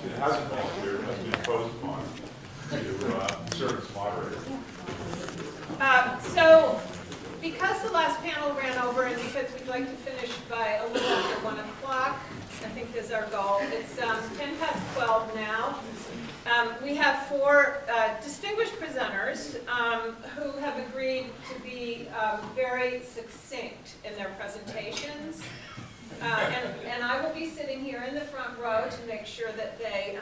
It hasn't volunteered, it has been imposed upon to serve as moderator. So, because the last panel ran over and because we'd like to finish by a little after 1 o'clock, I think is our goal. It's 10 past 12 now. We have 4 distinguished presenters who have agreed to be very succinct in their presentations. And I will be sitting here in the front row to make sure that they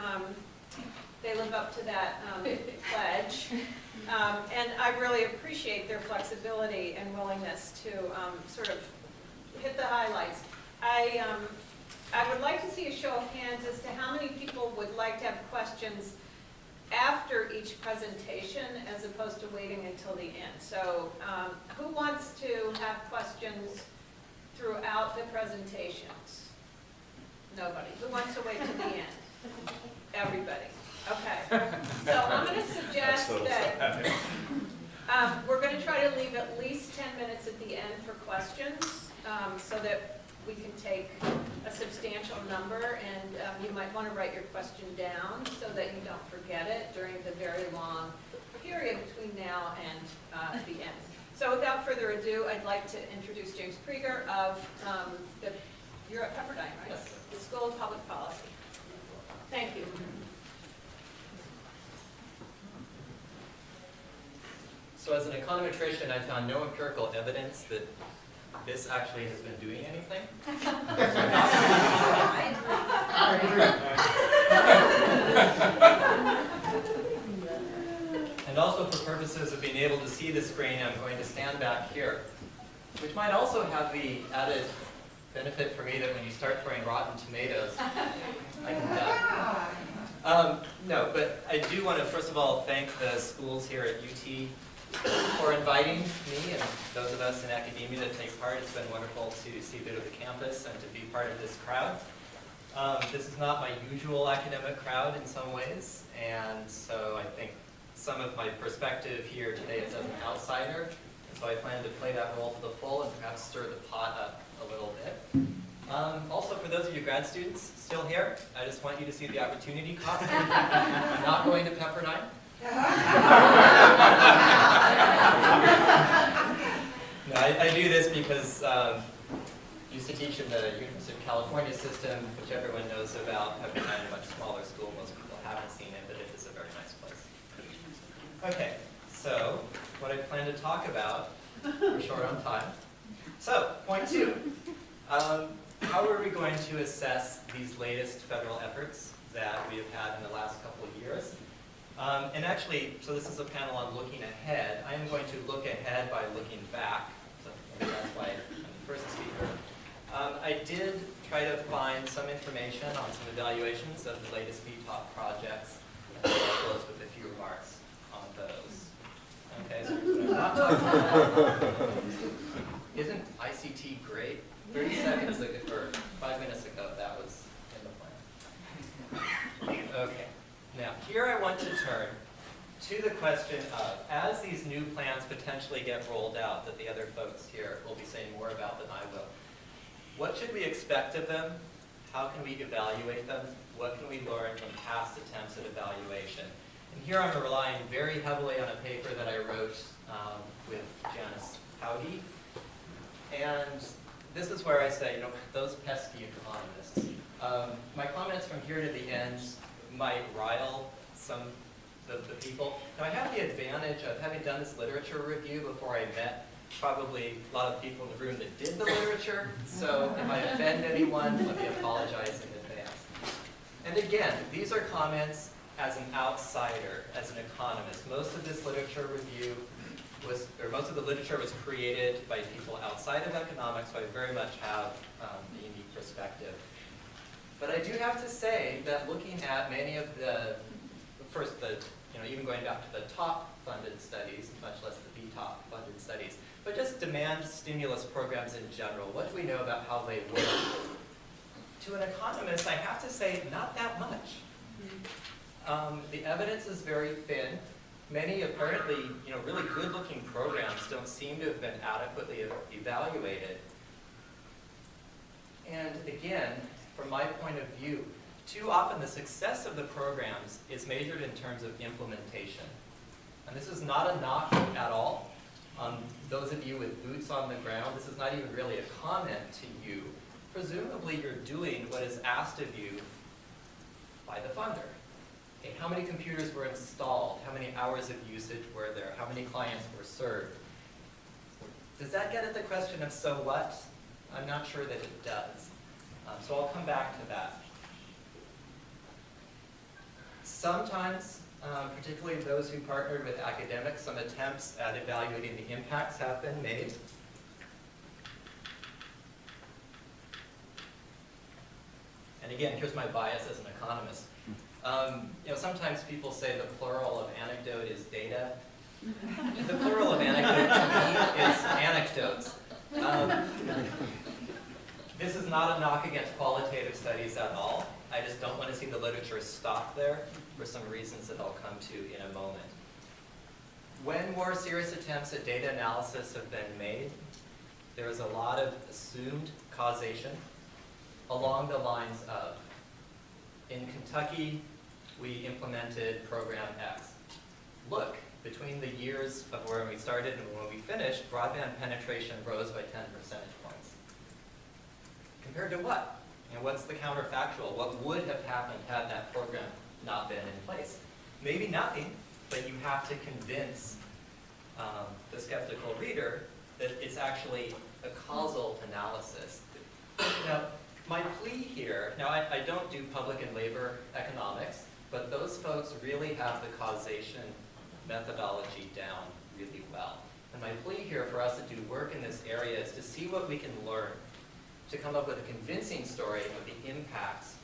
live up to that pledge. And I really appreciate their flexibility and willingness to sort of hit the highlights. I would like to see a show of hands as to how many people would like to have questions after each presentation as opposed to waiting until the end. So who wants to have questions throughout the presentations? Nobody. Who wants to wait till the end? Everybody. Okay. So I'm going to suggest that we're going to try to leave at least 10 minutes at the end for questions so that we can take a substantial number, and you might want to write your question down so that you don't forget it during the very long period between now and the end. So without further ado, I'd like to introduce James Prieger of you're at Pepperdine, right? Yes. The School of Public Policy. Thank you. So as an econometrician, I found no empirical evidence that this actually has been doing anything. And also for purposes of being able to see the screen, I'm going to stand back here, which might also have the added benefit for me that when you start throwing rotten tomatoes, I can duck. No, but I do want to first of all thank the schools here at UT for inviting me and those of us in academia to take part. It's been wonderful to see a bit of the campus and to be part of this crowd. This is not my usual academic crowd in some ways, and so I think some of my perspective here today is as an outsider, and so I plan to play that role to the full and perhaps stir the pot up a little bit. Also, for those of you grad students still here, I just want you to see the opportunity cost. I'm not going to Pepperdine. No, I do this because I used to teach in the University of California system, which everyone knows about. Pepperdine, a much smaller school. Most people haven't seen it, but it is a very nice place. Okay, so what I plan to talk about, we're short on time. So, point 2. How are we going to assess these latest federal efforts that we have had in the last couple of years? And actually, so this is a panel on looking ahead. I am going to look ahead by looking back. So maybe that's why I'm the first speaker. I did try to find some information on some evaluations of the latest VTOP projects, and so I'll close with a few remarks on those. Okay, so here's what I'm not talking about. Isn't ICT great? 30 seconds ago, or 5 minutes ago, that was in the plan. Okay. Now, here I want to turn to the question of, as these new plans potentially get rolled out, that the other folks here will be saying more about than I will, what should we expect of them? How can we evaluate them? What can we learn from past attempts at evaluation? And here I'm relying very heavily on a paper that I wrote with Janice Howdy. And this is where I say, those pesky economists. My comments from here to the end might rile some of the people. Now, I have the advantage of having done this literature review before I met probably a lot of people in the room that did the literature. So if I offend anyone, let me apologize in advance. And again, these are comments as an outsider, as an economist. Most of this literature review most of the literature was created by people outside of economics, so I very much have a unique perspective. But I do have to say that looking at many of even going back to the top funded studies, much less the VTOP funded studies, but just demand stimulus programs in general, what do we know about how they work? To an economist, I have to say, not that much. The evidence is very thin. Many apparently, really good-looking programs don't seem to have been adequately evaluated. And again, from my point of view, too often the success of the programs is measured in terms of implementation. And this is not a knock at all on those of you with boots on the ground. This is not even really a comment to you. Presumably you're doing what is asked of you by the funder. Okay, how many computers were installed? How many hours of usage were there? How many clients were served? Does that get at the question of so what? I'm not sure that it does. So I'll come back to that. Sometimes, particularly those who partnered with academics, some attempts at evaluating the impacts have been made. And again, here's my bias as an economist. Sometimes people say the plural of anecdote is data. The plural of anecdote to me is anecdotes. This is not a knock against qualitative studies at all. I just don't want to see the literature stop there for some reasons that I'll come to in a moment. When more serious attempts at data analysis have been made, there is a lot of assumed causation along the lines of, in Kentucky, we implemented program X. Look, between the years of where we started and when we finished, broadband penetration rose by 10 percentage points. Compared to what? What's the counterfactual? What would have happened had that program not been in place? Maybe nothing, but you have to convince the skeptical reader that it's actually a causal analysis. Now, my plea here, now I don't do public and labor economics, but those folks really have the causation methodology down really well. And my plea here for us to do work in this area is to see what we can learn, to come up with a convincing story of the impacts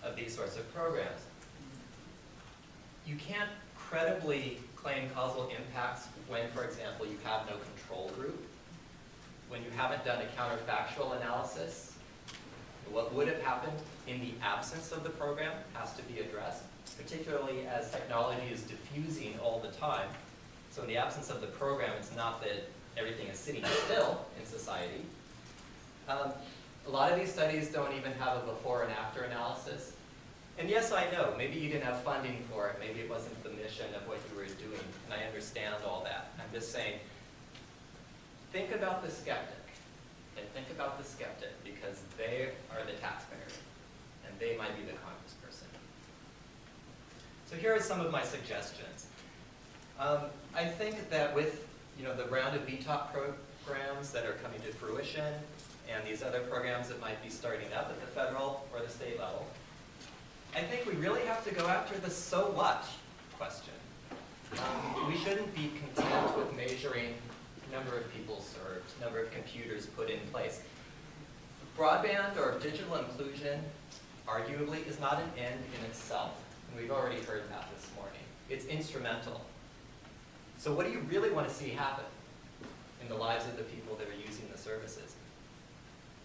of these sorts of programs. You can't credibly claim causal impacts when, for example, you have no control group, when you haven't done a counterfactual analysis. What would have happened in the absence of the program has to be addressed, particularly as technology is diffusing all the time. So in the absence of the program, it's not that everything is sitting still in society. A lot of these studies don't even have a before and after analysis. And yes, I know, maybe you didn't have funding for it, maybe it wasn't the mission of what you were doing, and I understand all that. I'm just saying, think about the skeptic, and think about the skeptic, because they are the taxpayer, and they might be the congressperson. So here are some of my suggestions. I think that with the round of BTOP programs that are coming to fruition, and these other programs that might be starting up at the federal or the state level, I think we really have to go after the so what question. We shouldn't be content with measuring number of people served, number of computers put in place. Broadband or digital inclusion, arguably, is not an end in itself. And we've already heard that this morning. It's instrumental. So what do you really want to see happen in the lives of the people that are using the services?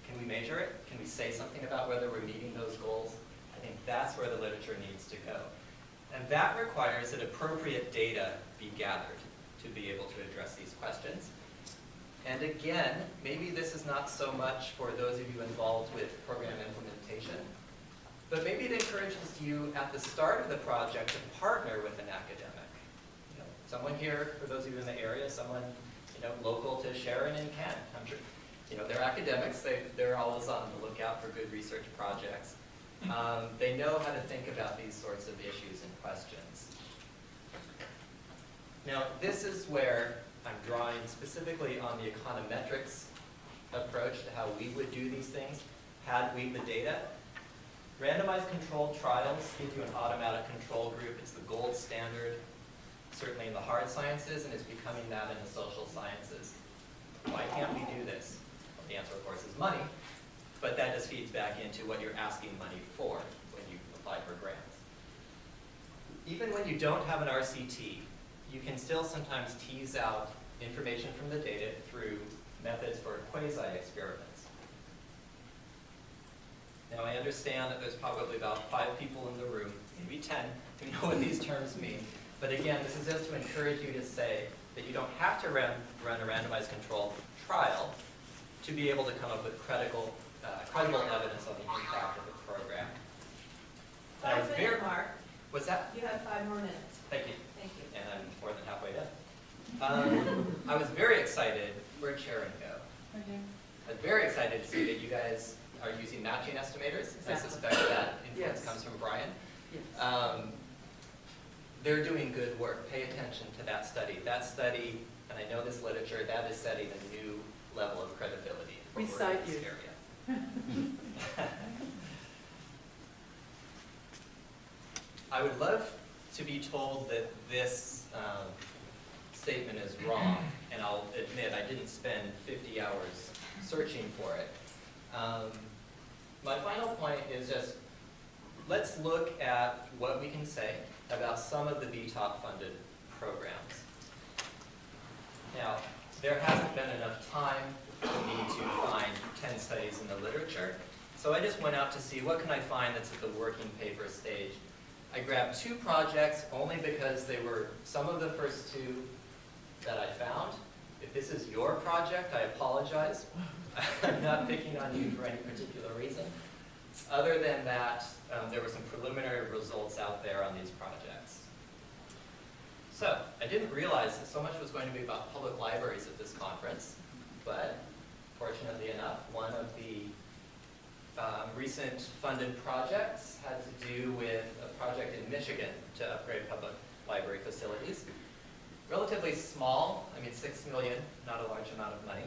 Can we measure it? Can we say something about whether we're meeting those goals? I think that's where the literature needs to go. And that requires that appropriate data be gathered to be able to address these questions. And again, maybe this is not so much for those of you involved with program implementation, but maybe it encourages you at the start of the project to partner with an academic. Someone here, for those of you in the area, someone local to Sharon and Ken. I'm sure they're academics. They're always on the lookout for good research projects. They know how to think about these sorts of issues and questions. Now, this is where I'm drawing specifically on the econometrics approach to how we would do these things, had we the data. Randomized controlled trials give you an automatic control group. It's the gold standard, certainly in the hard sciences, and it's becoming that in the social sciences. Why can't we do this? Well, the answer, of course, is money, but that just feeds back into what you're asking money for when you apply for grants. Even when you don't have an RCT, you can still sometimes tease out information from the data through methods for quasi-experiments. Now, I understand that there's probably about 5 people in the room, maybe 10, who know what these terms mean. But again, this is just to encourage you to say that you don't have to run a randomized controlled trial to be able to come up with credible evidence on the impact of the program. And I was 5 very, minute mark. what's that? You have 5 more minutes. Thank you. Thank you. And I'm more than halfway done. I was very excited. Where'd Sharon go? I was very excited to see that you guys are using matching estimators. I Exactly. suspect that influence Yes. comes from Brian. Yes. They're doing good work. Pay attention to that study. That study, and I know this literature, that is setting a new level of credibility for We work cite in this you. area. I would love to be told that this statement is wrong, and I'll admit I didn't spend 50 hours searching for it. My final point is just, let's look at what we can say about some of the VTOP funded programs. Now, there hasn't been enough time for me to find 10 studies in the literature, so I just went out to see what can I find that's at the working paper stage. I grabbed 2 projects only because they were some of the first 2 that I found. If this is your project, I apologize. I'm not picking on you for any particular reason. Other than that, there were some preliminary results out there on these projects. So, I didn't realize that so much was going to be about public libraries at this conference, but fortunately enough, one of the recent funded projects had to do with a project in Michigan to upgrade public library facilities. Relatively small, I mean $6 million, not a large amount of money.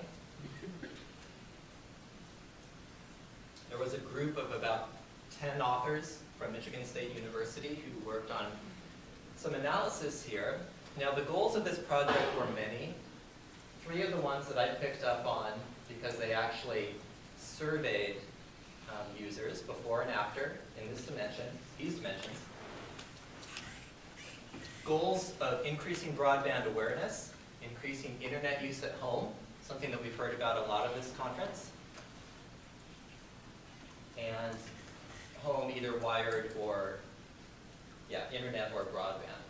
There was a group of about 10 authors from Michigan State University who worked on some analysis here. Now the goals of this project were many. 3 of the ones that I picked up on because they actually surveyed users before and after in this dimension, these dimensions. Goals of increasing broadband awareness, increasing internet use at home, something that we've heard about a lot of this conference, and home either wired or, internet or broadband.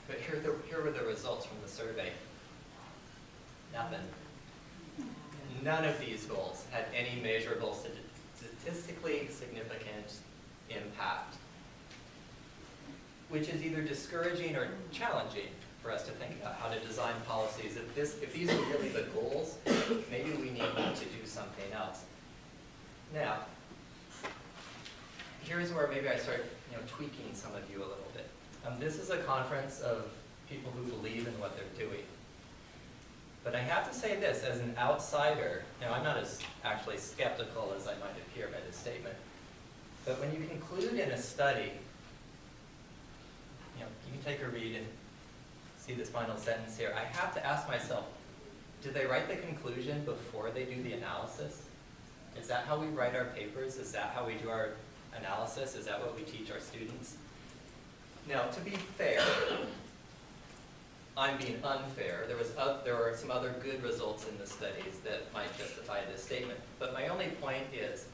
But here were the results from the survey. Nothing. None of these goals had any measurable statistically significant impact, which is either discouraging or challenging for us to think about how to design policies. If these are really the goals, maybe we need to do something else. Now, here's where maybe I start tweaking some of you a little bit. This is a conference of people who believe in what they're doing. But I have to say this, as an outsider, now I'm not as actually skeptical as I might appear by this statement, but when you conclude in a study, you can take a read and see this final sentence here. I have to ask myself, did they write the conclusion before they do the analysis? Is that how we write our papers? Is that how we do our analysis? Is that what we teach our students? Now, to be fair, I'm being unfair. There were some other good results in the studies that might justify this statement. But my only point is,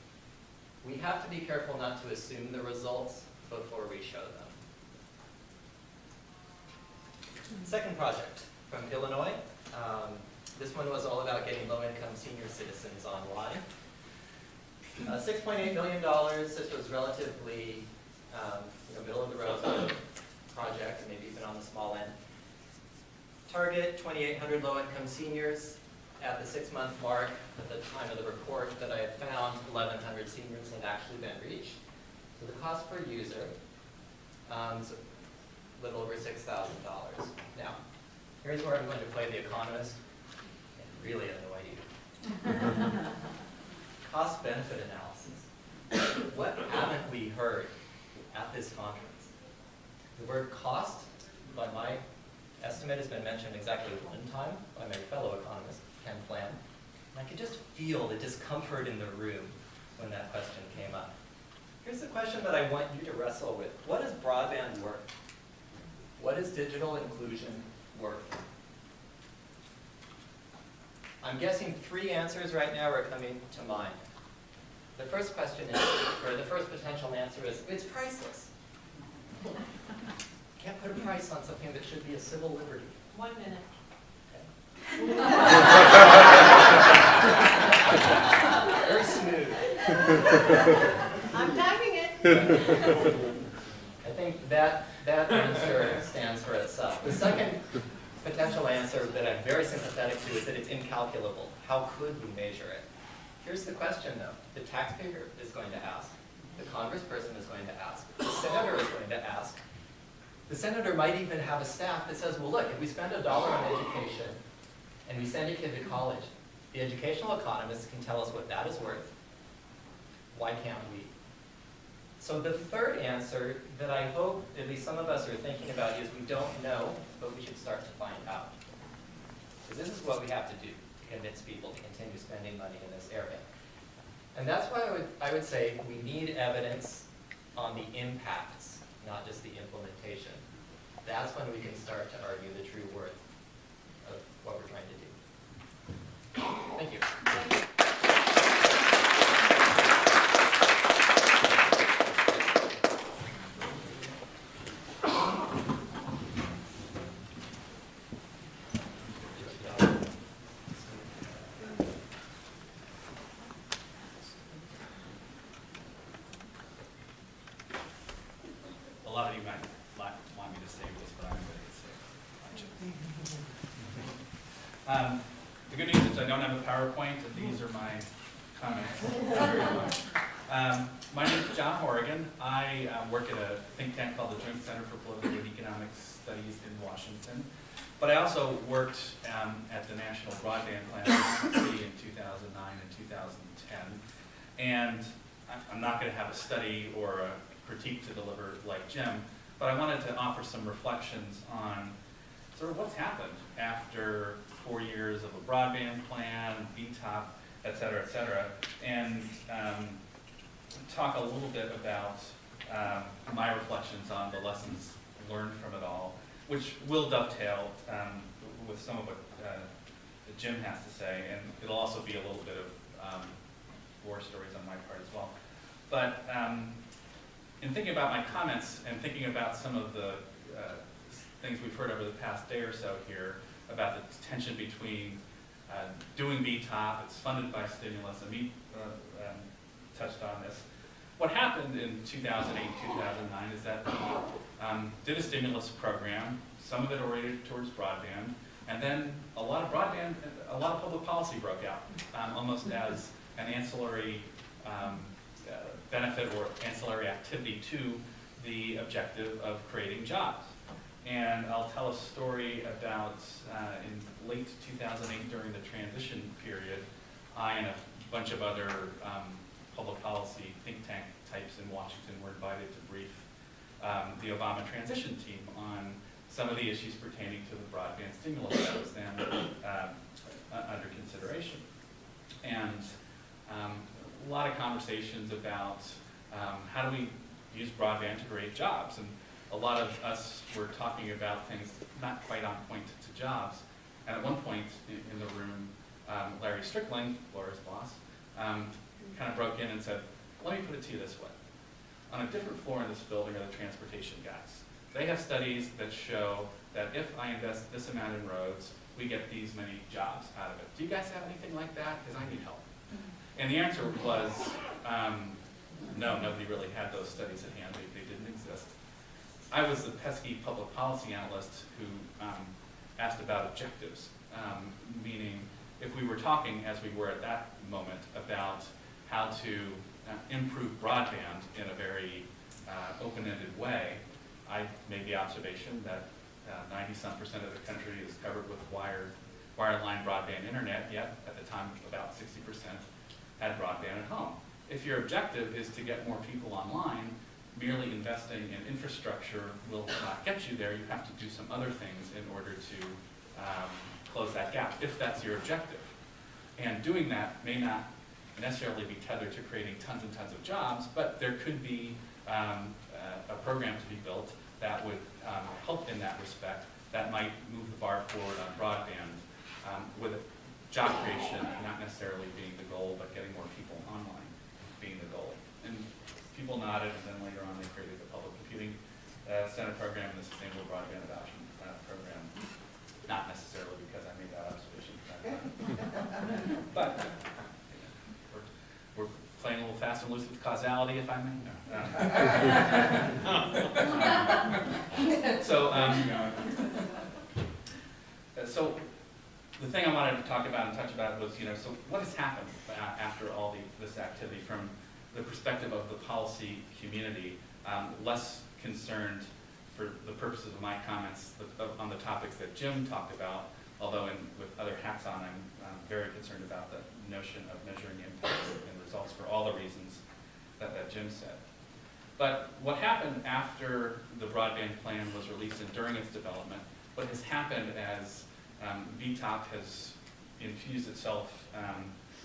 we have to be careful not to assume the results before we show them. Second project from Illinois. This one was all about getting low-income senior citizens online. $6.8 million. This was relatively middle of the road project, maybe even on the small end. Target 2,800 low-income seniors. At the 6-month mark, at the time of the report that I had found, 1,100 seniors had actually been reached. So the cost per user is a little over $6,000. Now, here's where I'm going to play the economist and really annoy you. Cost-benefit analysis. What haven't we heard at this conference? The word cost, by my estimate, has been mentioned exactly 1 time by my fellow economist, Ken Flamm. And I could just feel the discomfort in the room when that question came up. Here's the question that I want you to wrestle with. What is broadband worth? What is digital inclusion worth? I'm guessing 3 answers right now are coming to mind. The first question is, or the first potential answer is, it's priceless. Can't put a price on something that should be a civil liberty. 1 minute. Very smooth. I'm timing it. I think that answer stands for itself. The second potential answer that I'm very sympathetic to is that it's incalculable. How could we measure it? Here's the question, though. The taxpayer is going to ask. The congressperson is going to ask. The senator is going to ask. The senator might even have a staff that says, well, look, if we spend $1 on education and we send a kid to college, the educational economists can tell us what that is worth. Why can't we? So the third answer that I hope at least some of us are thinking about is we don't know, but we should start to find out. Because this is what we have to do to convince people to continue spending money in this area. And that's why I would say we need evidence on the impacts, not just the implementation. That's when we can start to argue the true worth of what we're trying to do. Thank you. A lot of you might want me to save this, but I'm going to save it. The good news is I don't have a PowerPoint, and these are my comments. My name is John Horrigan. I work at a think tank called the Joint Center for Political and Economic Studies in Washington. But I also worked at the National Broadband Plan in 2009 and 2010. And I'm not going to have a study or a critique to deliver like Jim, but I wanted to offer some reflections on sort of what's happened after 4 years of a broadband plan, BTOP, et cetera, and talk a little bit about my reflections on the lessons learned from it all, which will dovetail with some of what Jim has to say, and it'll also be a little bit of war stories on my part as well. But in thinking about my comments and thinking about some of the things we've heard over the past day or so here about the tension between doing BTOP, it's funded by stimulus, and me touched on this. What happened in 2008, 2009 is that we did a stimulus program, some of it oriented towards broadband, and then a lot of public policy broke out, almost as an ancillary benefit or ancillary activity to the objective of creating jobs. And I'll tell a story about in late 2008 during the transition period, I and a bunch of other public policy think tank types in Washington were invited to brief the Obama transition team on some of the issues pertaining to the broadband stimulus that was then under consideration. And a lot of conversations about how do we use broadband to create jobs. And a lot of us were talking about things not quite on point to jobs. And at one point in the room, Larry Strickland, Laura's boss, kind of broke in and said, let me put it to you this way. On a different floor in this building are the transportation guys. They have studies that show that if I invest this amount in roads, we get these many jobs out of it. Do you guys have anything like that? Because I need help. And the answer was, no, nobody really had those studies at hand. They didn't exist. I was the pesky public policy analyst who asked about objectives, meaning if we were talking, as we were at that moment, about how to improve broadband in a very open-ended way, I made the observation that 90-some% of the country is covered with wireline broadband internet, yet at the time about 60% had broadband at home. If your objective is to get more people online, merely investing in infrastructure will not get you there. You have to do some other things in order to close that gap, if that's your objective. And doing that may not necessarily be tethered to creating tons and tons of jobs, but there could be a program to be built that would help in that respect, that might move the bar forward on broadband, with job creation not necessarily being the goal, but getting more people online being the goal. And people nodded, and then later on they created the Public Computing Center program and the Sustainable Broadband Adoption program, not necessarily because I made that observation. But we're playing a little fast and exclusive causality, if I may. No. So the thing I wanted to talk about and touch about was, so what has happened after all this activity from the perspective of the policy community, less concerned for the purposes of my comments on the topics that Jim talked about, although with other hats on, I'm very concerned about the notion of measuring impacts and results for all the reasons that Jim said. But what happened after the broadband plan was released and during its development, what has happened as VTOP has infused itself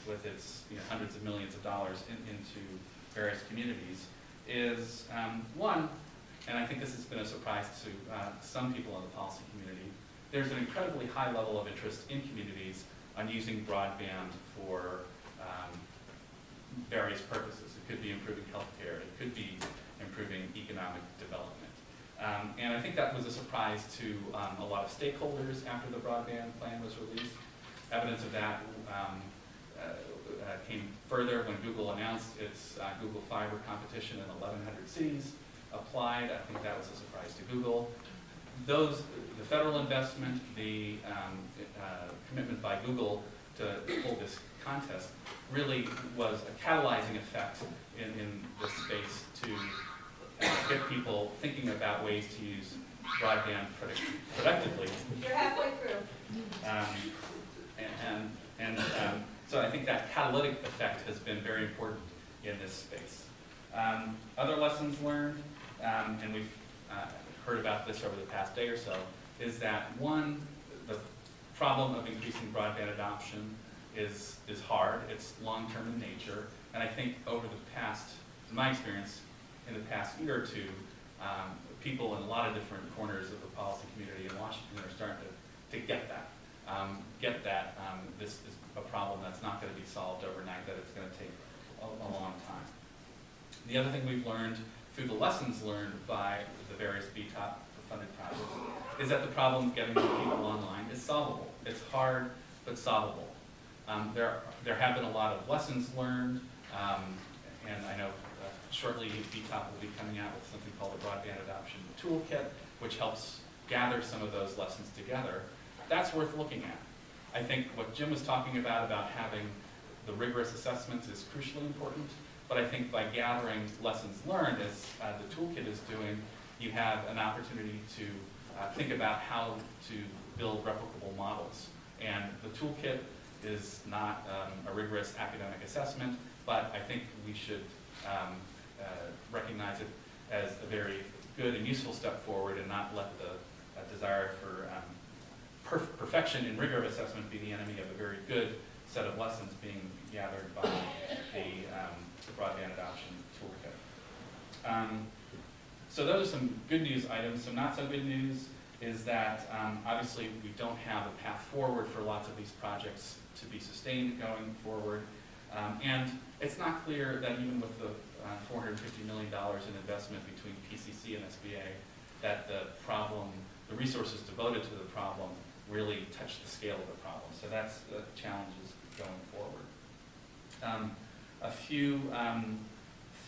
with its hundreds of millions of dollars into various communities is one, and I think this has been a surprise to some people in the policy community, there's an incredibly high level of interest in communities on using broadband for various purposes. It could be improving healthcare, it could be improving economic development. And I think that was a surprise to a lot of stakeholders after the broadband plan was released. Evidence of that came further when Google announced its Google Fiber competition in 1,100 cities applied. I think that was a surprise to Google. The federal investment, the commitment by Google to hold this contest really was a catalyzing effect in this space to get people thinking about ways to use broadband productively. You're halfway through. So I think that catalytic effect has been very important in this space. Other lessons learned, and we've heard about this over the past day or so, is that one, the problem of increasing broadband adoption is hard, it's long-term in nature, and I think over the past, in my experience, in the past year or two, people in a lot of different corners of the policy community in Washington are starting to get that. This is a problem that's not going to be solved overnight, that it's going to take a long time. The other thing we've learned through the lessons learned by the various BTOP funded projects is that the problem of getting more people online is solvable. It's hard, but solvable. There have been a lot of lessons learned, and I know shortly BTOP will be coming out with something called the Broadband Adoption Toolkit, which helps gather some of those lessons together. That's worth looking at. I think what Jim was talking about having the rigorous assessments is crucially important, but I think by gathering lessons learned, as the toolkit is doing, you have an opportunity to think about how to build replicable models. And the toolkit is not a rigorous academic assessment, but I think we should recognize it as a very good and useful step forward and not let the desire for perfection and rigor of assessment be the enemy of a very good set of lessons being gathered by the broadband adoption toolkit. So those are some good news items. Some not so good news is that obviously we don't have a path forward for lots of these projects to be sustained going forward. And it's not clear that even with the $450 million in investment between PCC and SBA, that the resources devoted to the problem really touch the scale of the problem. So that's the challenges going forward. A few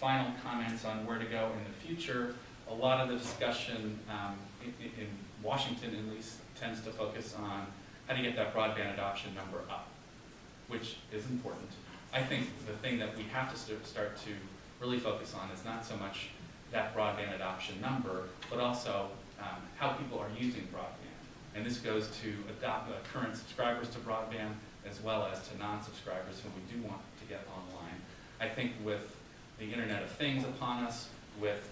final comments on where to go in the future. A lot of the discussion in Washington, at least, tends to focus on how to get that broadband adoption number up, which is important. I think the thing that we have to start to really focus on is not so much that broadband adoption number, but also how people are using broadband. And this goes to current subscribers to broadband as well as to non-subscribers whom we do want to get online. I think with the Internet of Things upon us, with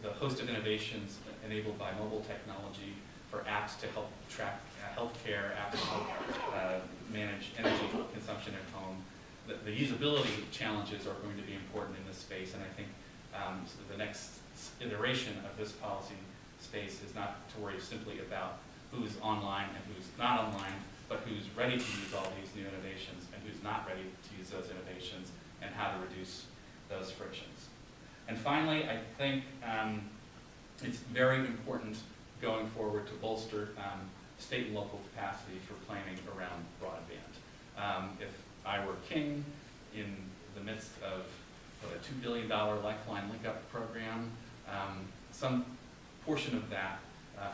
the host of innovations enabled by mobile technology for apps to help track healthcare, apps to help manage energy consumption at home, the usability challenges are going to be important in this space, and I think so the next iteration of this policy space is not to worry simply about who's online and who's not online, but who's ready to use all these new innovations and who's not ready to use those innovations and how to reduce those frictions. And finally, I think it's very important going forward to bolster state and local capacity for planning around broadband. If I were king in the midst of a $2 billion Lifeline Link-Up program. Some portion of that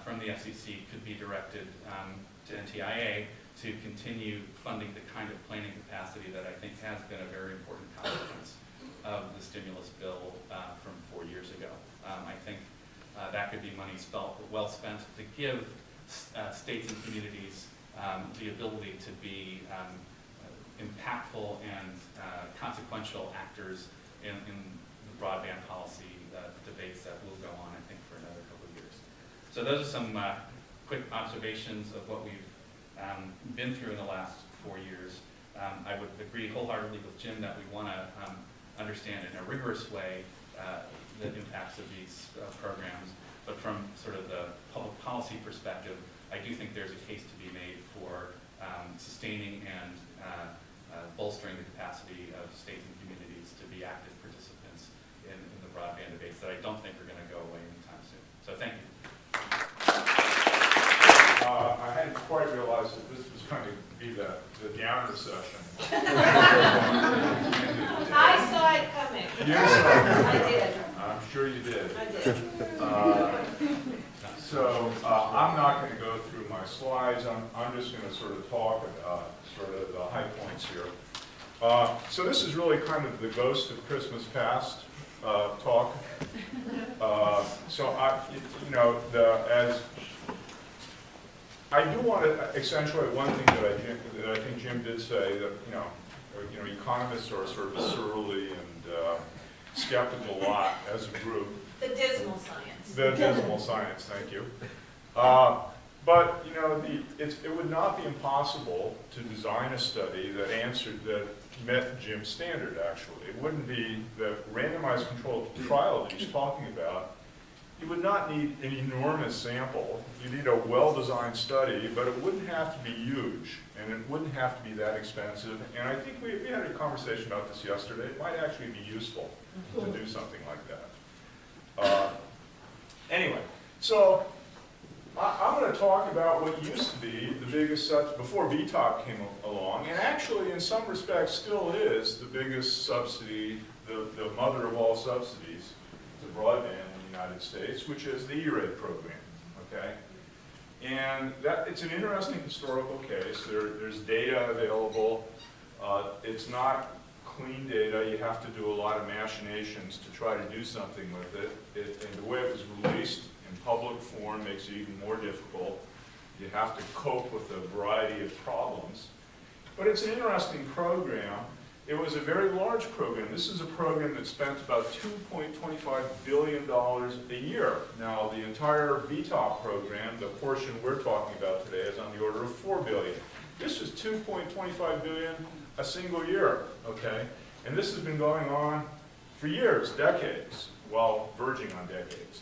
from the FCC could be directed to NTIA to continue funding the kind of planning capacity that I think has been a very important consequence of the stimulus bill from 4 years ago. I think that could be money well spent to give states and communities the ability to be impactful and consequential actors in the broadband policy debates that will go on, I think, for another couple of years. So those are some quick observations of what we've been through in the last 4 years. I would agree wholeheartedly with Jim that we want to understand in a rigorous way the impacts of these programs, but from sort of the public policy perspective, I do think there's a case to be made for sustaining and bolstering the capacity of states and communities to be active participants in the broadband debates that I don't think are going to go away anytime soon. So thank you. I hadn't quite realized that this was going to be the downer session. I saw it coming. You saw it. I did. I'm sure you did. I did. So I'm not going to go through my slides. I'm just going to sort of talk about sort of the high points here. So this is really kind of the ghost of Christmas past talk. So I do want to accentuate one thing that I think Jim did say, that economists are sort of surly and skeptical a lot as a group. The dismal science. The dismal science, thank you. But it would not be impossible to design a study that met Jim's standard. Actually, it wouldn't be the randomized controlled trial that he's talking about. You would not need an enormous sample. You need a well-designed study, but it wouldn't have to be huge, and it wouldn't have to be that expensive. And I think we had a conversation about this yesterday. It might actually be useful to do something like that. Anyway, so I'm going to talk about what used to be the biggest subsidy before VTOP came along, and actually in some respects still is the biggest subsidy, the mother of all subsidies to broadband in the United States, which is the E-rate program, okay? And it's an interesting historical case. There's data available. It's not clean data. You have to do a lot of machinations to try to do something with it. And the way it was released in public form makes it even more difficult. You have to cope with a variety of problems. But it's an interesting program. It was a very large program. This is a program that spent about $2.25 billion a year. Now, the entire VTOP program, the portion we're talking about today, is on the order of $4 billion. This is $2.25 billion a single year, okay? And this has been going on for years, decades, well, verging on decades.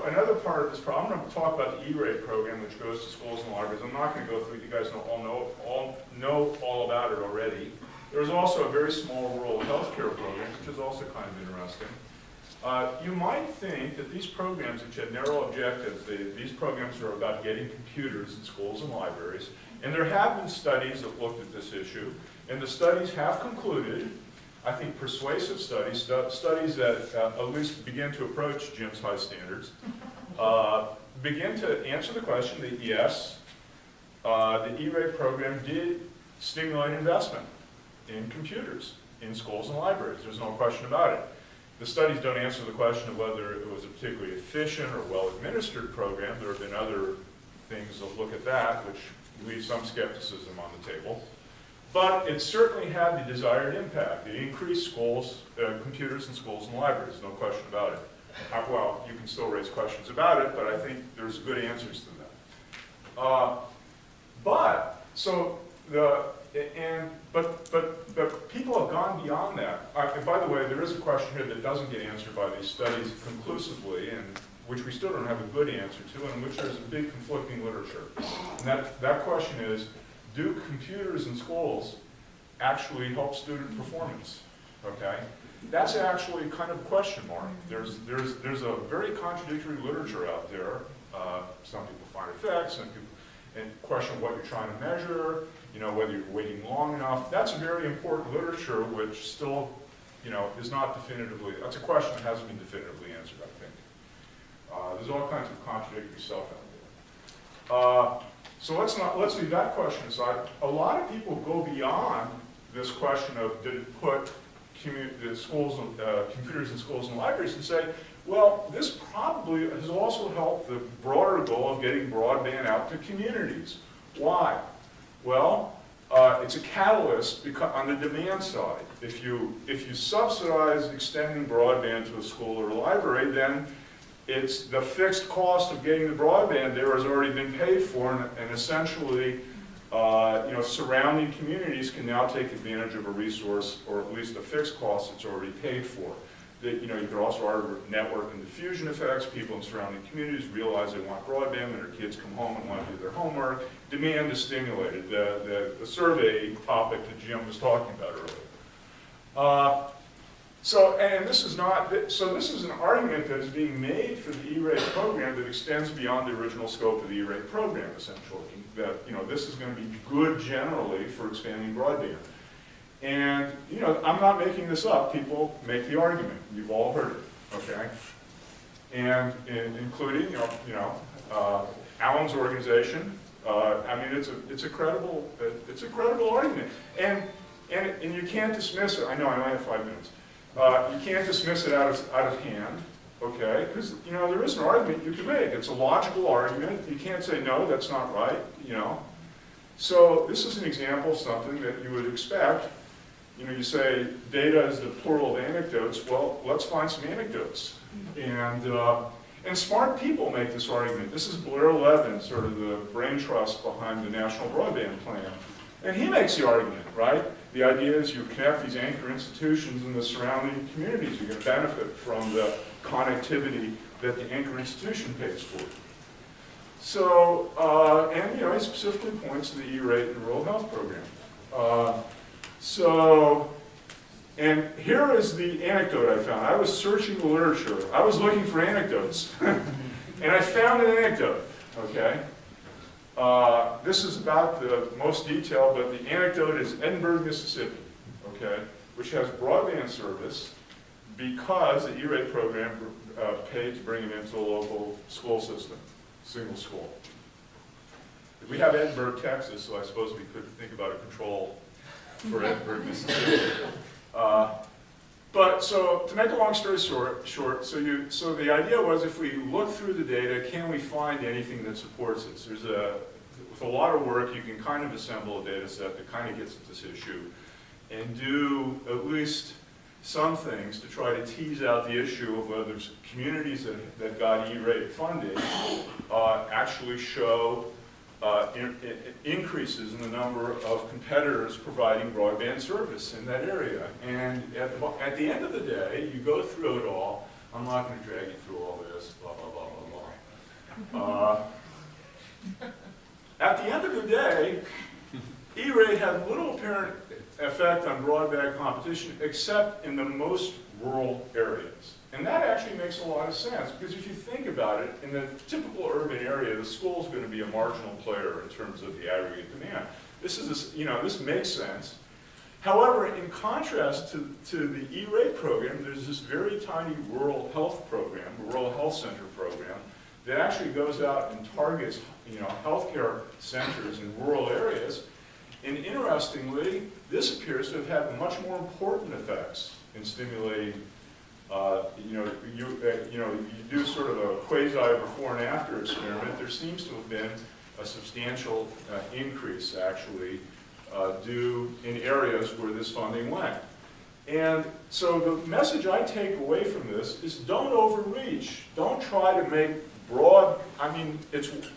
Another part of this problem, I'm going to talk about the E-rate program, which goes to schools and libraries. I'm not going to go through it. You guys know all about it already. There's also a very small rural healthcare program, which is also kind of interesting. You might think that these programs, which have narrow objectives, these programs are about getting computers in schools and libraries, and there have been studies that looked at this issue, and the studies have concluded, I think persuasive studies, studies that at least begin to approach Jim's high standards, begin to answer the question that yes, the E-rate program did stimulate investment in computers in schools and libraries. There's no question about it. The studies don't answer the question of whether it was a particularly efficient or well-administered program. There have been other things that look at that, which leave some skepticism on the table. But it certainly had the desired impact. It increased computers in schools and libraries, no question about it. Well, you can still raise questions about it, but I think there's good answers to that. But people have gone beyond that. And by the way, there is a question here that doesn't get answered by these studies conclusively, and which we still don't have a good answer to, and in which there's a big conflicting literature. And that question is, do computers in schools actually help student performance? Okay, that's actually kind of a question mark. There's a very contradictory literature out there. Some people find effects, some people, and question what you're trying to measure, you know, whether you're waiting long enough. That's very important literature, which still, you know, is not definitively, that's a question that hasn't been definitively answered, I think. There's all kinds of contradictory stuff out there. So let's leave that question aside. A lot of people go beyond this question of did it put the schools, computers in schools and libraries, and say, well, this probably has also helped the broader goal of getting broadband out to communities. Why? Well, it's a catalyst on the demand side. If you subsidize extending broadband to a school or a library, then it's the fixed cost of getting the broadband there has already been paid for, and essentially, you know, surrounding communities can now take advantage of a resource, or at least a fixed cost that's already paid for. That, you know, you could also argue network and diffusion effects. People in surrounding communities realize they want broadband when their kids come home and want to do their homework. Demand is stimulated. The survey topic that Jim was talking about earlier. This is an argument that is being made for the E-rate program that extends beyond the original scope of the E-rate program, essentially. That, you know, this is going to be good generally for expanding broadband. And, you know, I'm not making this up. People make the argument. You've all heard it, okay? And including, you know, Alan's organization. I mean, it's a credible argument. And you can't dismiss it. I know I only have 5 minutes. You can't dismiss it out of hand, okay? Because, you know, there is an argument you can make. It's a logical argument. You can't say, no, that's not right, you know? So this is an example of something that you would expect. You know, you say data is the plural of anecdotes. Well, let's find some anecdotes. And smart people make this argument. This is Blair Levin, sort of the brain trust behind the National Broadband Plan. And he makes the argument, right? The idea is you connect these anchor institutions in the surrounding communities. You're going to benefit from the connectivity that the anchor institution pays for. So, and you know, he specifically points to the E-rate and rural health program. And here is the anecdote I found. I was searching the literature. I was looking for anecdotes. And I found an anecdote, okay? This is about the most detail, but the anecdote is Edinburgh, Mississippi, okay, which has broadband service because the E-rate program paid to bring them into a local school system, single school. We have Edinburgh, Texas, so I suppose we could think about a control for Edinburgh, Mississippi. But so to make a long story short, so the idea was if we look through the data, can we find anything that supports this? With a lot of work, you can kind of assemble a data set that kind of gets at this issue and do at least some things to try to tease out the issue of whether communities that got E-rate funding actually show increases in the number of competitors providing broadband service in that area. And at the end of the day, you go through it all. I'm not going to drag you through all this, blah, blah, blah, blah, blah. At the end of the day, E-rate had little apparent effect on broadband competition except in the most rural areas. And that actually makes a lot of sense, because if you think about it, in the typical urban area, the school is going to be a marginal player in terms of the aggregate demand. This makes sense. However, in contrast to the E-rate program, there's this very tiny rural health program, rural health center program, that actually goes out and targets, healthcare centers in rural areas. And interestingly, this appears to have had much more important effects in stimulating. You do sort of a quasi before and after experiment. There seems to have been a substantial increase, actually, due in areas where this funding went. And so the message I take away from this is don't overreach. Don't try to make broad,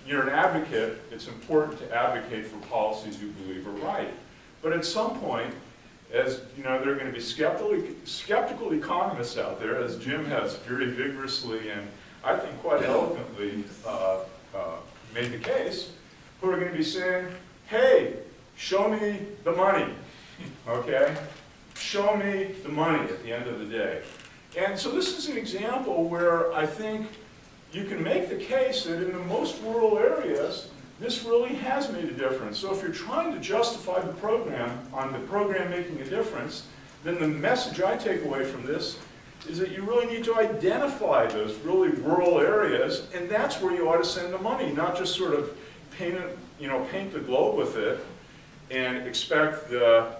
you're an advocate. It's important to advocate for policies you believe are right. But at some point, as there are going to be skeptical economists out there, as Jim has very vigorously and I think quite eloquently made the case, who are going to be saying, hey, show me the money, okay? Show me the money at the end of the day. And so this is an example where I think you can make the case that in the most rural areas, this really has made a difference. So if you're trying to justify the program on the program making a difference, then the message I take away from this is that you really need to identify those really rural areas, and that's where you ought to send the money, not just sort of paint it, paint the globe with it and expect the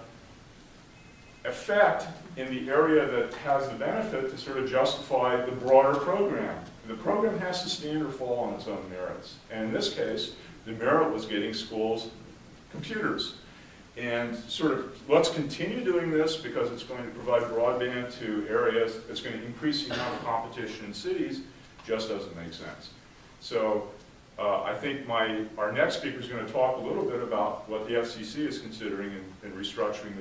effect in the area that has the benefit to sort of justify the broader program. The program has to stand or fall on its own merits. And in this case, the merit was getting schools computers. And sort of, let's continue doing this because it's going to provide broadband to areas, it's going to increase the amount of competition in cities, just doesn't make sense. So I think our next speaker is going to talk a little bit about what the FCC is considering in restructuring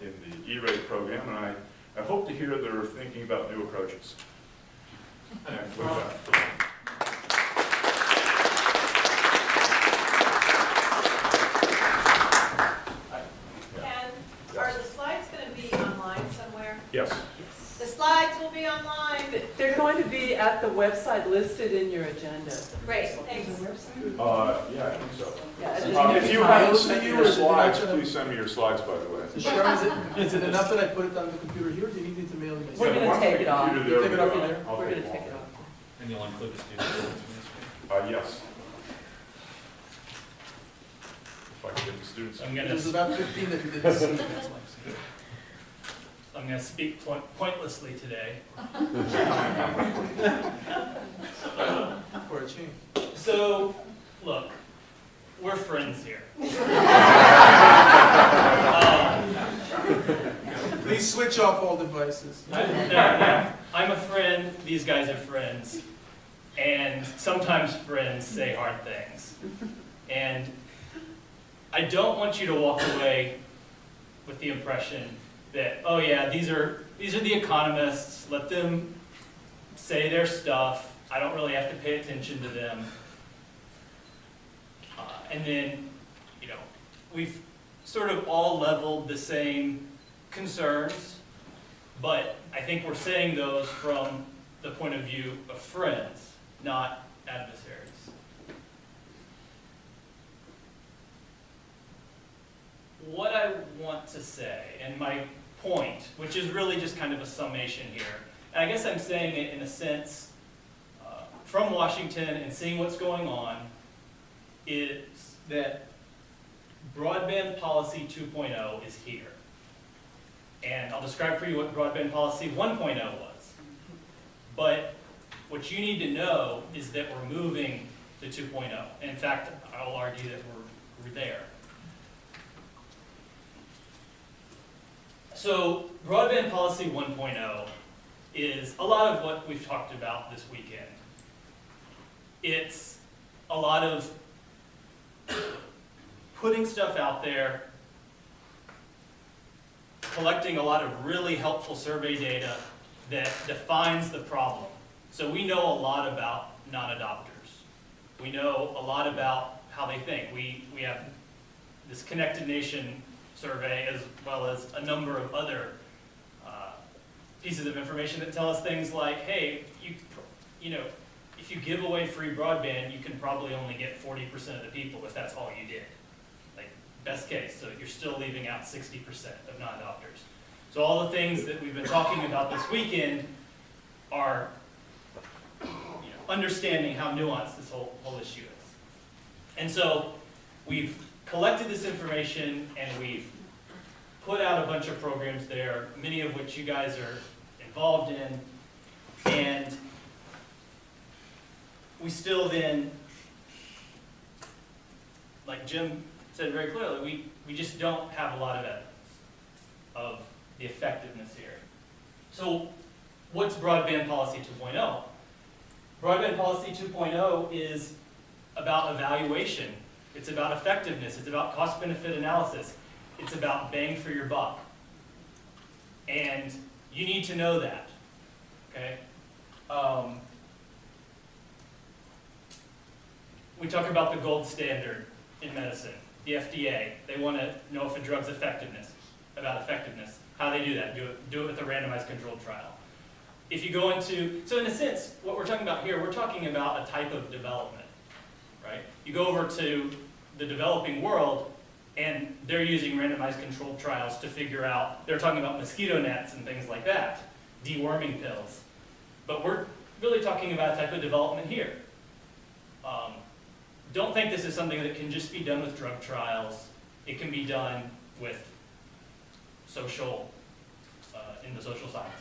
in the E-rate program, and I hope to hear they're thinking about new approaches. And with that. Are the slides going to be online somewhere? Yes. The slides will be online. They're going to be at the website listed in your agenda. Great, thanks. Yeah, I think so. Yeah, If you haven't sent me your slides, please send me your slides, by the way. Sharon, is it enough that I put it on the computer here, or do you need me to mail it? We're going to take it off. Computer You take it off there, in there? I'll We're going to it take off. it off. And you'll include the students. Yes. If I can get the students. There's about 15 that you didn't see. I'm going to speak pointlessly today. For a change. So, look, we're friends here. Please switch off all devices. I'm a friend, these guys are friends, and sometimes friends say hard things. And I don't want you to walk away with the impression that, oh yeah, these are the economists, let them say their stuff, I don't really have to pay attention to them. And then, we've sort of all leveled the same concerns, but I think we're saying those from the point of view of friends, not adversaries. What I want to say, and my point, which is really just kind of a summation here, and I guess I'm saying it in a sense from Washington and seeing what's going on, is that Broadband Policy 2.0 is here. And I'll describe for you what Broadband Policy 1.0 was. But what you need to know is that we're moving to 2.0. In fact, I'll argue that we're there. So Broadband Policy 1.0 is a lot of what we've talked about this weekend. It's a lot of putting stuff out there, collecting a lot of really helpful survey data that defines the problem. So we know a lot about non-adopters. We know a lot about how they think. We have this Connected Nation survey as well as a number of other pieces of information that tell us things like, hey, if you give away free broadband, you can probably only get 40% of the people if that's all you did. Like, best case, so you're still leaving out 60% of non-adopters. So all the things that we've been talking about this weekend are understanding how nuanced this whole issue is. And so we've collected this information and we've put out a bunch of programs there, many of which you guys are involved in, and we still then, like Jim said very clearly, we just don't have a lot of evidence of the effectiveness here. So what's Broadband Policy 2.0? Broadband Policy 2.0 is about evaluation. It's about effectiveness. It's about cost-benefit analysis. It's about bang for your buck. And you need to know that, okay? We talk about the gold standard in medicine, the FDA. They want to know if a drug's effectiveness. How they do that? Do it with a randomized controlled trial. If you go into, so in a sense, what we're talking about here, we're talking about a type of development, right? You go over to the developing world, and they're using randomized controlled trials to figure out, they're talking about mosquito nets and things like that, deworming pills. But we're really talking about a type of development here. Don't think this is something that can just be done with drug trials. It can be done with social, in the social sciences.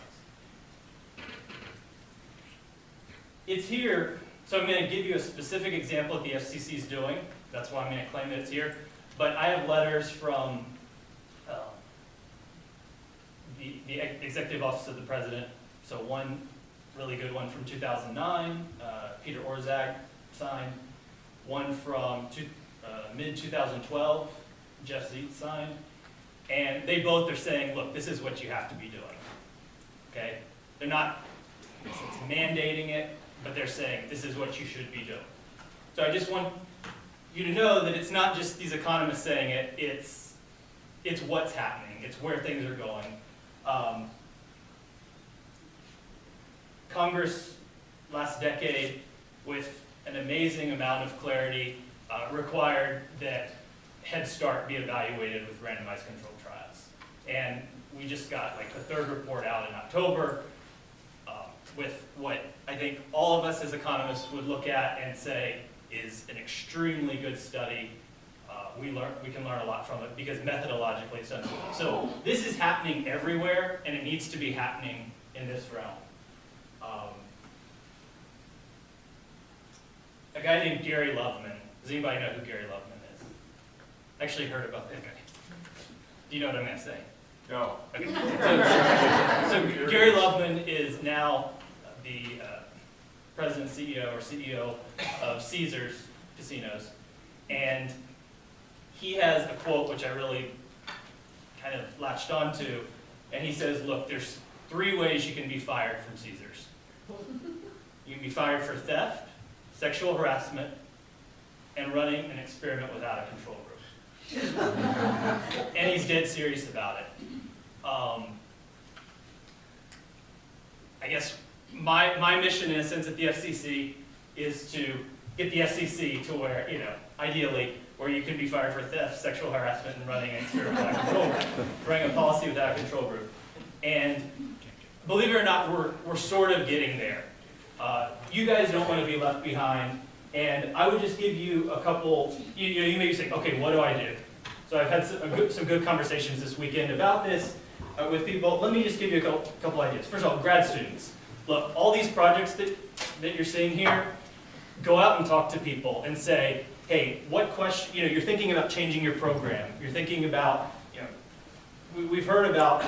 It's here, so I'm going to give you a specific example of what the FCC is doing. That's why I'm going to claim that it's here. But I have letters from the Executive Office of the President. So one really good one from 2009, Peter Orszag signed. One from mid-2012, Jeff Zietz signed. And they both are saying, look, this is what you have to be doing. Okay? They're not mandating it, but they're saying this is what you should be doing. So I just want you to know that it's not just these economists saying it, it's what's happening, it's where things are going. Congress last decade, with an amazing amount of clarity, required that Head Start be evaluated with randomized controlled trials. And we just got like the third report out in October with what I think all of us as economists would look at and say is an extremely good study. We can learn a lot from it because methodologically it's done. So this is happening everywhere, and it needs to be happening in this realm. A guy named Gary Loveman. Does anybody know who Gary Loveman is? I actually heard about that guy. Do you know what I'm going to say? No. Okay. So Gary Loveman is now the president, CEO of Caesars Casinos, and he has a quote which I really kind of latched onto, and he says, look, there's 3 ways you can be fired from Caesars. You can be fired for theft, sexual harassment, and running an experiment without a control group. And he's dead serious about it. I guess my mission, in a sense, at the FCC is to get the FCC to where, ideally, where you can be fired for theft, sexual harassment, and running an experiment without a control group, running a policy without a control group. And believe it or not, we're sort of getting there. You guys don't want to be left behind, and I would just give you a couple, you may be saying, okay, what do I do? So I've had some good conversations this weekend about this with people. Let me just give you a couple ideas. First of all, grad students. Look, all these projects that you're seeing here, go out and talk to people and say, hey, what question, you're thinking about changing your program. You're thinking about, we've heard about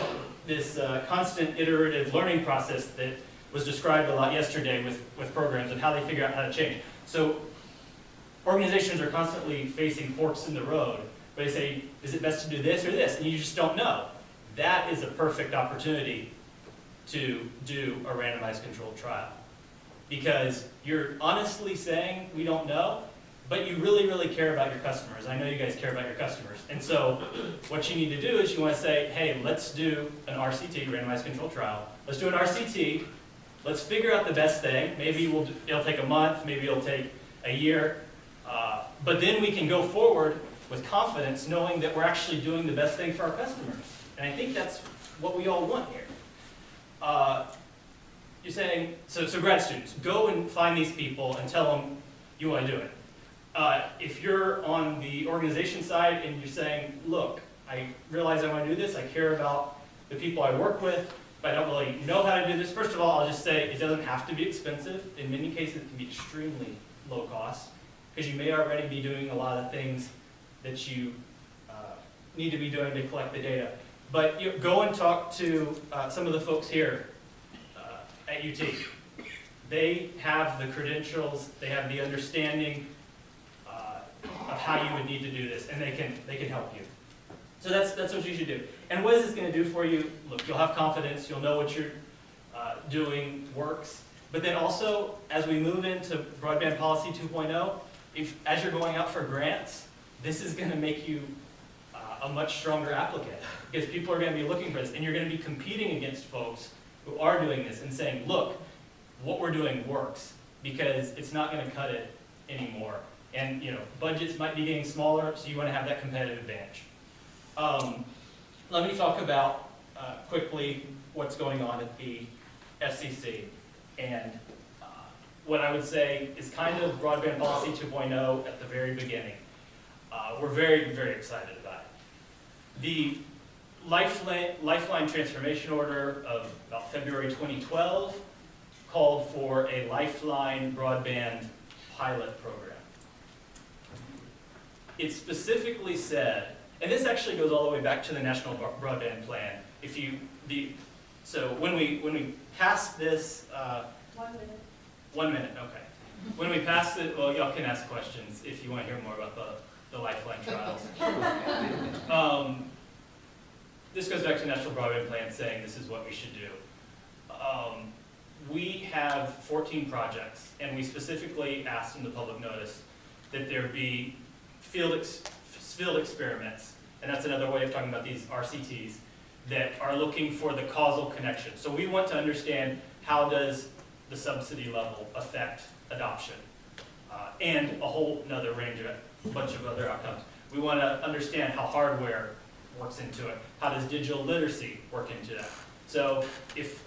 this constant iterative learning process that was described a lot yesterday with programs and how they figure out how to change. So organizations are constantly facing forks in the road, but they say, is it best to do this or this? And you just don't know. That is a perfect opportunity to do a randomized controlled trial. Because you're honestly saying we don't know, but you really, really care about your customers. I know you guys care about your customers. And so what you need to do is you want to say, hey, let's do an RCT, randomized controlled trial. Let's do an RCT. Let's figure out the best thing. Maybe it'll take a month, maybe it'll take a year. But then we can go forward with confidence, knowing that we're actually doing the best thing for our customers. And I think that's what we all want here. You're saying, so grad students, go and find these people and tell them you want to do it. If you're on the organization side and you're saying, look, I realize I want to do this, I care about the people I work with, but I don't really know how to do this. First of all, I'll just say it doesn't have to be expensive. In many cases, it can be extremely low cost, because you may already be doing a lot of things that you need to be doing to collect the data. But go and talk to some of the folks here at UT. They have the credentials, they have the understanding of how you would need to do this, and they can help you. So that's what you should do. And what is this going to do for you? Look, you'll have confidence, you'll know what you're doing works. But then also, as we move into Broadband Policy 2.0, as you're going out for grants, this is going to make you a much stronger applicant, because people are going to be looking for this, and you're going to be competing against folks who are doing this and saying, look, what we're doing works, because it's not going to cut it anymore. And, budgets might be getting smaller, so you want to have that competitive advantage. Let me talk about quickly what's going on at the SCC. And what I would say is kind of Broadband Policy 2.0 at the very beginning. We're very, very excited about it. The Lifeline Transformation Order of about February 2012 called for a Lifeline broadband pilot program. It specifically said, and this actually goes all the way back to the National Broadband Plan. So when we passed this, 1 minute. 1 minute, okay. When we passed it, well, y'all can ask questions if you want to hear more about the Lifeline trials. This goes back to the National Broadband Plan saying this is what we should do. We have 14 projects, and we specifically asked in the public notice that there be field experiments, and that's another way of talking about these RCTs, that are looking for the causal connection. So we want to understand how does the subsidy level affect adoption, and a whole nother range of a bunch of other outcomes. We want to understand how hardware works into it. How does digital literacy work into that? So if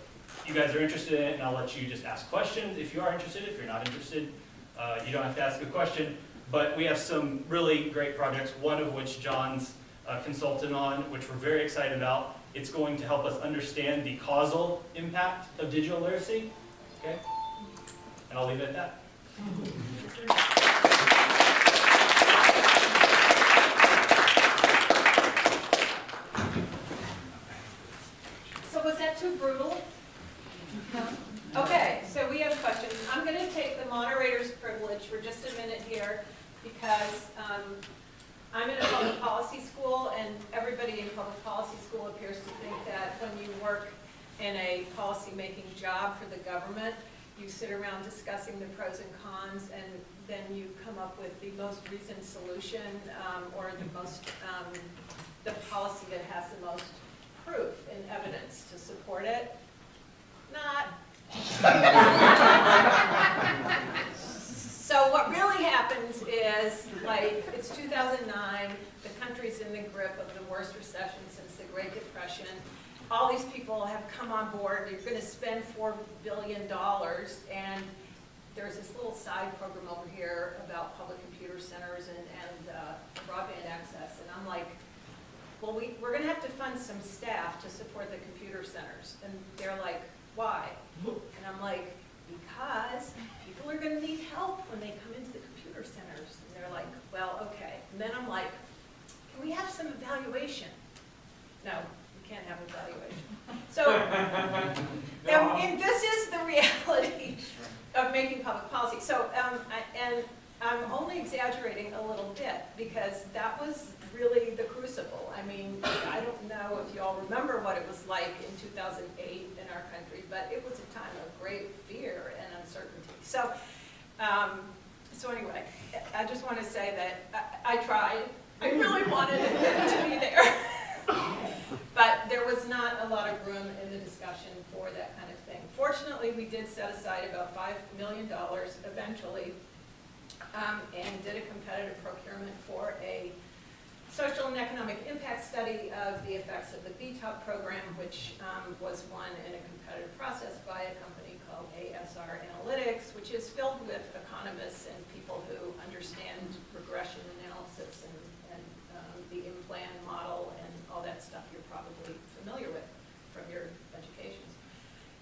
you guys are interested in it, and I'll let you just ask questions. If you are interested, if you're not interested, you don't have to ask a question. But we have some really great projects, one of which John's consultant on, which we're very excited about. It's going to help us understand the causal impact of digital literacy. Okay? And I'll leave it at that. So was that too brutal? No? Okay, so we have questions. I'm going to take the moderator's privilege for just a minute here because I'm in a public policy school, and everybody in public policy school appears to think that when you work in a policy-making job for the government, you sit around discussing the pros and cons, and then you come up with the most recent solution or the policy that has the most proof and evidence to support it. Not. So what really happens is, like, it's 2009, the country's in the grip of the worst recession since the Great Depression. All these people have come on board. You're going to spend $4 billion, and there's this little side program over here about public computer centers and broadband access. And I'm like, well, we're going to have to fund some staff to support the computer centers. And they're like, why? And I'm like, because people are going to need help when they come into the computer centers. And they're like, well, okay. And then I'm like, can we have some evaluation? No, we can't have evaluation. So, and this is the reality of making public policy. So, and I'm only exaggerating a little bit because that was really the crucible. I mean, I don't know if you all remember what it was like in 2008 in our country, but it was a time of great fear and uncertainty. So, so anyway, I just want to say that I tried. I really wanted it to be there. But there was not a lot of room in the discussion for that kind of thing. Fortunately, we did set aside about $5 million eventually and did a competitive procurement for a social and economic impact study of the effects of the BTOP program, which was won in a competitive process by a company called ASR Analytics, which is filled with economists and people who understand regression analysis and the in-plan model and all that stuff you're probably familiar with from your educations.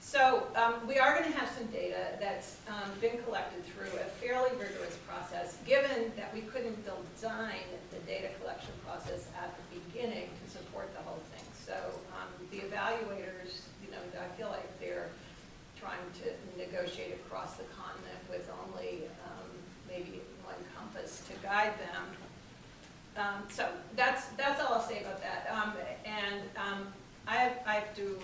So we are going to have some data that's been collected through a fairly rigorous process, given that we couldn't design the data collection process at the beginning to support the whole thing. So the evaluators, I feel like they're trying to negotiate across the continent with only maybe one compass to guide them. So that's all I'll say about that. I have to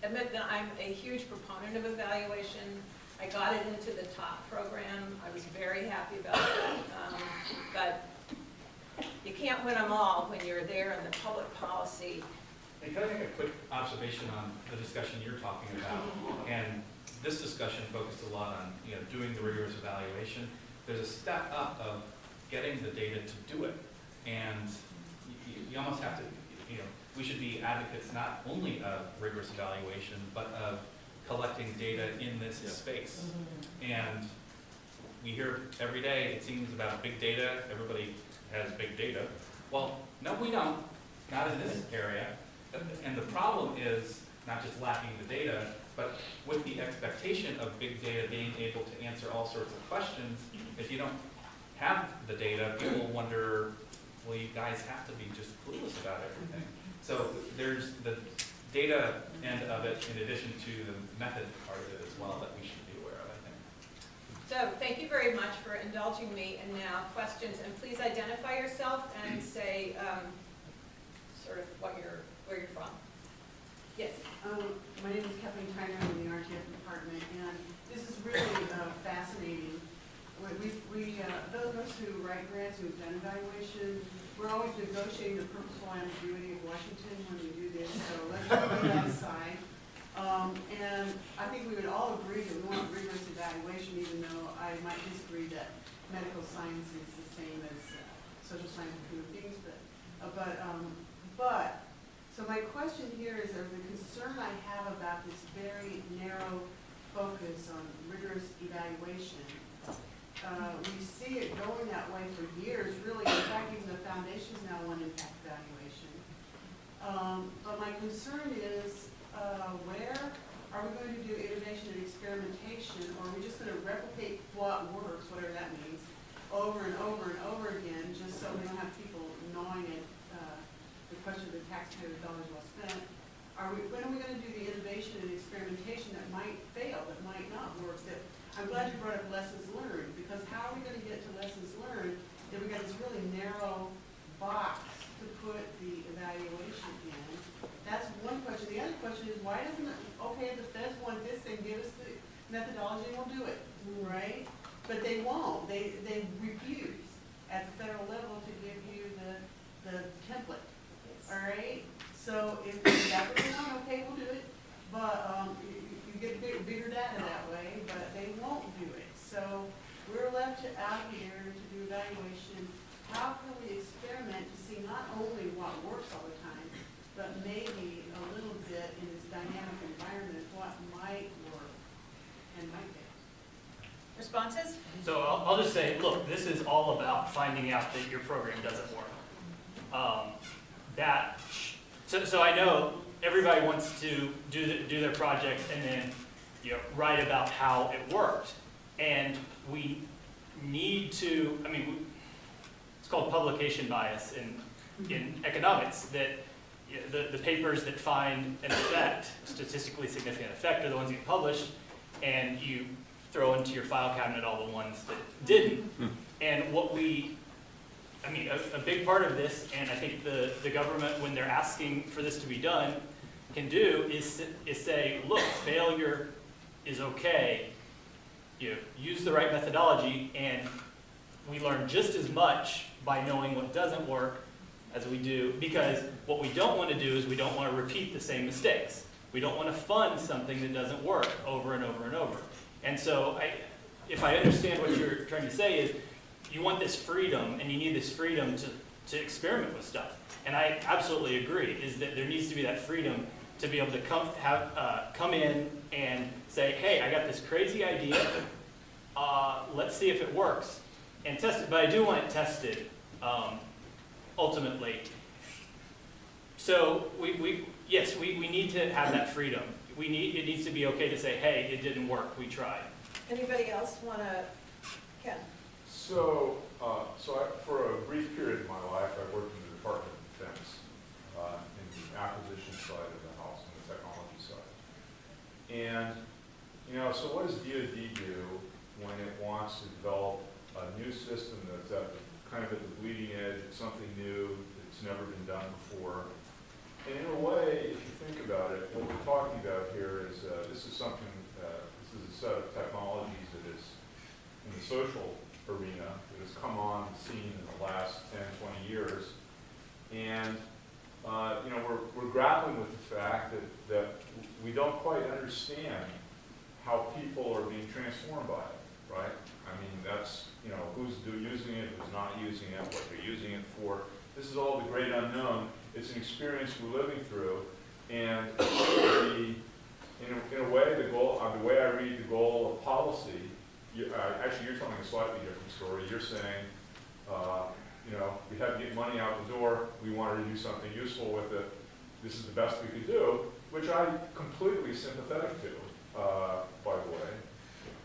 admit that I'm a huge proponent of evaluation. I got it into the top program. I was very happy about that. But you can't win them all when you're there in the public policy. And can I make a quick observation on the discussion you're talking about? And this discussion focused a lot on doing the rigorous evaluation. there's a step up of getting the data to do it. And you almost have to, we should be advocates not only of rigorous evaluation, but of collecting data in this space. And we hear every day, it seems, about big data. Everybody has big data. Well, no, we don't. Not in this area. And the problem is not just lacking the data, but with the expectation of big data being able to answer all sorts of questions, if you don't have the data, people wonder, well, you guys have to be just clueless about everything. So there's the data end of it in addition to the method part of it as well that we should be aware of, I think. So thank you very much for indulging me. And now questions, and please identify yourself and say sort of where you're from. Yes. My name is Kathleen Tyner. I'm in the RTF department, and this is really fascinating. Those of us who write grants, who've done evaluation, we're always negotiating the purposeful ambiguity of Washington when we do this, so let's put that aside. And I think we would all agree that we want rigorous evaluation, even though I might disagree that medical science is the same as social science and human beings, so my question here is, the concern I have about this very narrow focus on rigorous evaluation. We see it going that way for years, really. In fact, even the foundations now want impact evaluation. But my concern is, where are we going to do innovation and experimentation, or are we just going to replicate what works, whatever that means, over and over and over again, just so we don't have people gnawing at the question of the taxpayers' dollars well spent? When are we going to do the innovation and experimentation that might fail, that might not work? I'm glad you brought up lessons learned, because how are we going to get to lessons learned if we got this really narrow box to put the evaluation in? That's one question. The other question is, why doesn't it, okay, the feds want this, then give us the methodology and we'll do it, right? But they won't. They refuse at the federal level to give you the template. All right, so if that's what they want, okay, we'll do it, but you get bigger data that way, but they won't do it. So we're left out here to do evaluation. How can we experiment to see not only what works all the time, but maybe a little bit in this dynamic environment what might work and might fail? Responses? So I'll just say, look, this is all about finding out that your program doesn't work. So I know everybody wants to do their project and then write about how it worked, and we need to. I mean, it's called publication bias in economics. That the papers that find an effect, statistically significant effect, are the ones that get published, and you throw into your file cabinet all the ones that didn't. And a big part of this, and I think the government, when they're asking for this to be done, can do is say, look, failure is okay. Use the right methodology, and we learn just as much by knowing what doesn't work as we do, because what we don't want to do is we don't want to repeat the same mistakes. We don't want to fund something that doesn't work over and over and over. And so if I understand what you're trying to say is, you want this freedom, and you need this freedom to experiment with stuff. And I absolutely agree, is that there needs to be that freedom to be able to come in and say, hey, I got this crazy idea, let's see if it works, and test it. But I do want it tested, ultimately. So we need to have that freedom. It needs to be okay to say, hey, it didn't work, we tried. Anybody else want to? Ken? So for a brief period of my life, I worked in the Department of Defense in the acquisition side of the house and the technology side. And, so what does DoD do when it wants to develop a new system that's at the bleeding edge, it's something new, it's never been done before? And in a way, if you think about it, what we're talking about here is this is a set of technologies that is in the social arena that has come on the scene in the last 10, 20 years. And, we're grappling with the fact that we don't quite understand how people are being transformed by it, right? I mean, that's, using it, who's not using it, what they're using it for. This is all the great unknown. It's an experience we're living through, and in a way, the way I read the goal of policy, actually you're telling a slightly different story. You're saying, we had to get money out the door, we wanted to do something useful with it, this is the best we could do, which I'm completely sympathetic to, by the way.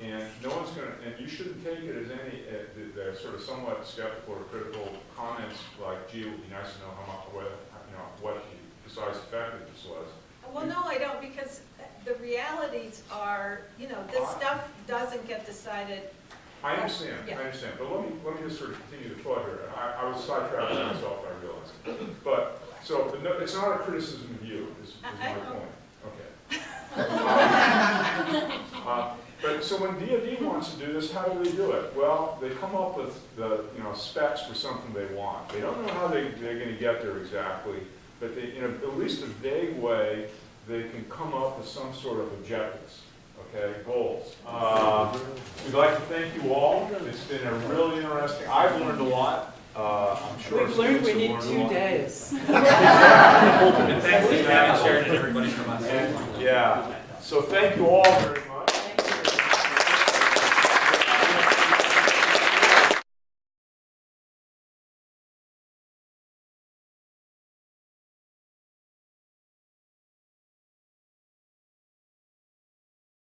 And no one's going to, and you shouldn't take it as any, the sort of somewhat skeptical or critical comments like, gee, it would be nice to know how much, what the precise effectiveness was. Well, no, I don't, because the realities are, this stuff doesn't get decided. I understand, Yeah. but let me just sort of continue the thought here. I was sidetracked myself, I realized. But, so, no, it's not a criticism of you, is my know. point. Okay. But so when DoD wants to do this, how do they do it? Well, they come up with the specs for something they want. They don't know how they're going to get there exactly, but they, in at least a vague way, they can come up with some sort of objectives. Okay, goals. We'd like to thank you all. It's been a really interesting. I've learned a lot. I'm sure We've learned we students need have 2 learned a lot. days. And thanks to Sharon and everybody from us. And, yeah. So thank you all very